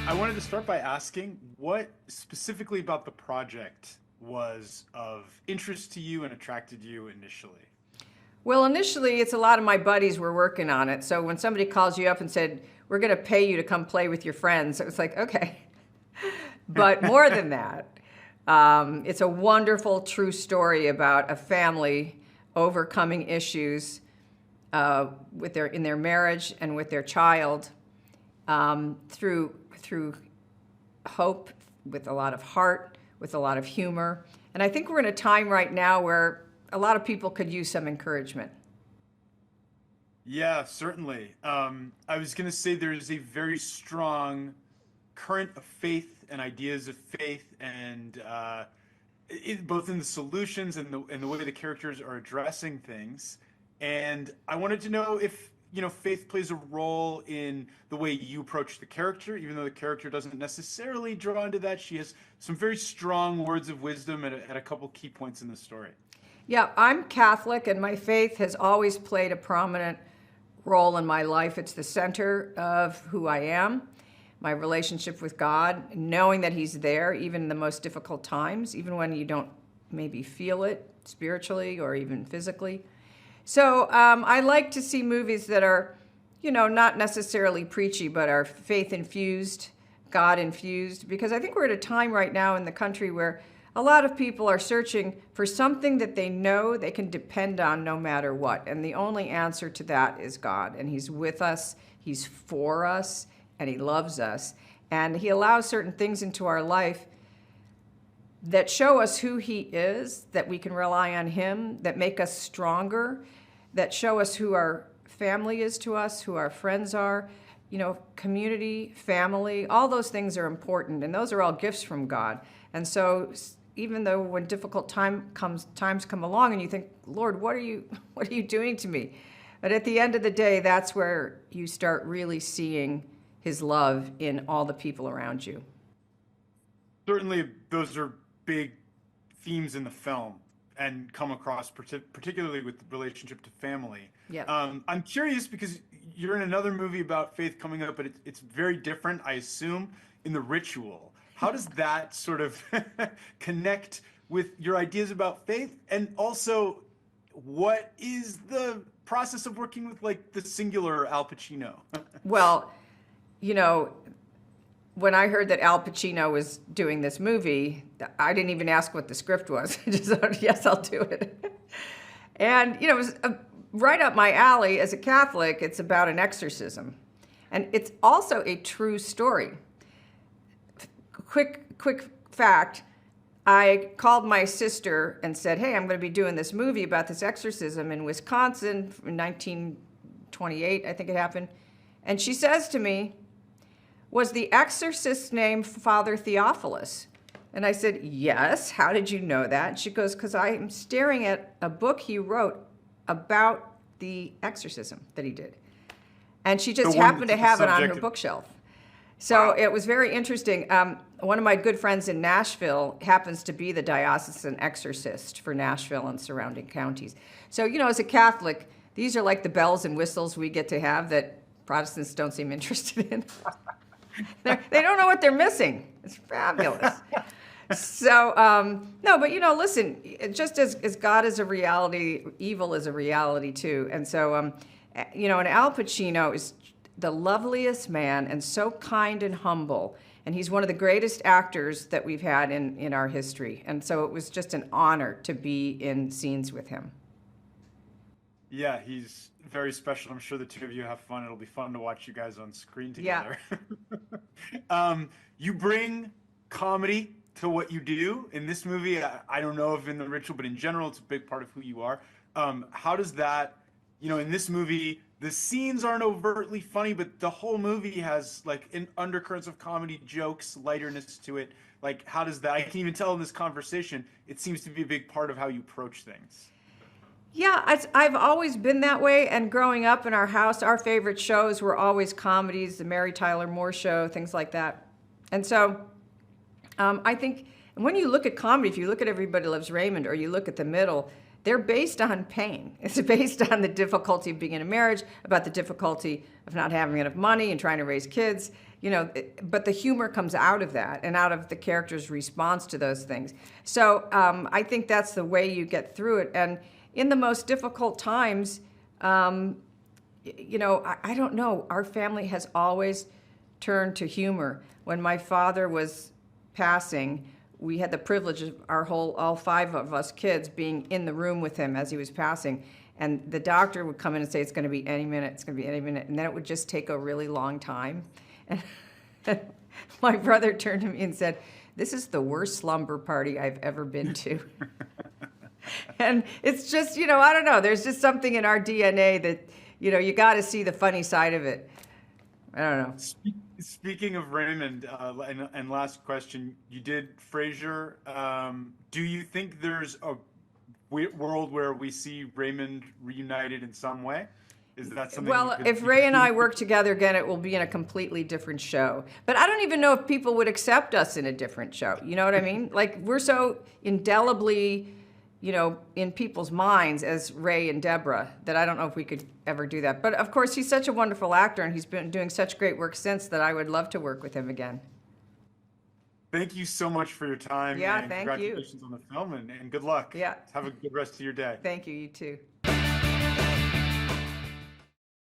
I wanted to start by asking what specifically about the project was of interest to you and attracted you initially. Well, initially, it's a lot of my buddies were working on it. So when somebody calls you up and said, we're going to pay you to come play with your friends, it was like, okay. But more than that, it's a wonderful, true story about a family overcoming issues in their marriage and with their child through hope, with a lot of heart, with a lot of humor. And I think we're in a time right now where a lot of people could use some encouragement. Yeah, certainly. I was going to say there's a very strong current of faith and ideas of faith, and both in the solutions and the way the characters are addressing things. And I wanted to know if faith plays a role in the way you approach the character, even though the character doesn't necessarily draw into that. She has some very strong words of wisdom at a couple key points in the story. Yeah, I'm Catholic, and my faith has always played a prominent role in my life. It's the center of who I am, my relationship with God, knowing that He's there even in the most difficult times, even when you don't maybe feel it spiritually or even physically. So I like to see movies that are, not necessarily preachy, but are faith-infused, God-infused, because I think we're at a time right now in the country where a lot of people are searching for something that they know they can depend on no matter what. And the only answer to that is God. And He's with us, He's for us, and He loves us. And He allows certain things into our life that show us who He is, that we can rely on Him, that make us stronger, that show us who our family is to us, who our friends are, community, family, all those things are important, and those are all gifts from God. And so even though when difficult times come along and you think, Lord, what are you doing to me? But at the end of the day, that's where you start really seeing His love in all the people around you. Certainly, those are big themes in the film and come across particularly with the relationship to family. Yeah. I'm curious because you're in another movie about faith coming up, but it's very different, I assume, in The Ritual. How does that sort of connect with your ideas about faith? And also, what is the process of working with like the singular Al Pacino? Well, when I heard that Al Pacino was doing this movie, I didn't even ask what the script was. I just thought, yes, I'll do it. And, it was right up my alley. As a Catholic, it's about an exorcism. And it's also a true story. Quick fact, I called my sister and said, hey, I'm going to be doing this movie about this exorcism in Wisconsin in 1928, I think it happened. And she says to me, was the exorcist's name Father Theophilus? And I said, yes. How did you know that? And she goes, because I'm staring at a book he wrote about the exorcism that he did. And she just happened to have it on her bookshelf. So it was very interesting. One of my good friends in Nashville happens to be the diocesan exorcist for Nashville and surrounding counties. So, as a Catholic, these are like the bells and whistles we get to have that Protestants don't seem interested in. They don't know what they're missing. It's fabulous. So, no, but listen, just as God is a reality, evil is a reality too. And so, and Al Pacino is the loveliest man and so kind and humble. And he's one of the greatest actors that we've had in our history. And so it was just an honor to be in scenes with him. Yeah, he's very special. I'm sure the two of you have fun. It'll be fun to watch you guys on screen together. Yeah. You bring comedy to what you do in this movie. I don't know if in The Ritual, but in general, it's a big part of who you are. How does that, in this movie, the scenes aren't overtly funny, but the whole movie has like undercurrents of comedy, jokes, lighterness to it. Like, how does that, I can even tell in this conversation, it seems to be a big part of how you approach things. Yeah, I've always been that way. And growing up in our house, our favorite shows were always comedies, the Mary Tyler Moore Show, things like that. And so I think when you look at comedy, if you look at Everybody Loves Raymond or you look at The Middle, they're based on pain. It's based on the difficulty of being in a marriage, about the difficulty of not having enough money and trying to raise kids. But the humor comes out of that and out of the character's response to those things. So I think that's the way you get through it. And in the most difficult times, I don't know, our family has always turned to humor. When my father was passing, we had the privilege of all 5 of us kids being in the room with him as he was passing. And the doctor would come in and say, it's going to be any minute, it's going to be any minute. And then it would just take a really long time. And my brother turned to me and said, this is the worst slumber party I've ever been to. And it's just, I don't know. There's just something in our DNA that, you got to see the funny side of it. I don't know. Speaking of Raymond, and last question, you did Frasier. Do you think there's a world where we see Raymond reunited in some way? Is that something? Well, if Ray and I work together again, it will be in a completely different show. But I don't even know if people would accept us in a different show. You know what I mean? Like, we're so indelibly, in people's minds as Ray and Deborah that I don't know if we could ever do that. But of course, he's such a wonderful actor, and he's been doing such great work since that I would love to work with him again. Thank you so much for your time. Yeah, and thank you. congratulations on the film, and good luck. Yeah. Have a good rest of your day. Thank you. You too.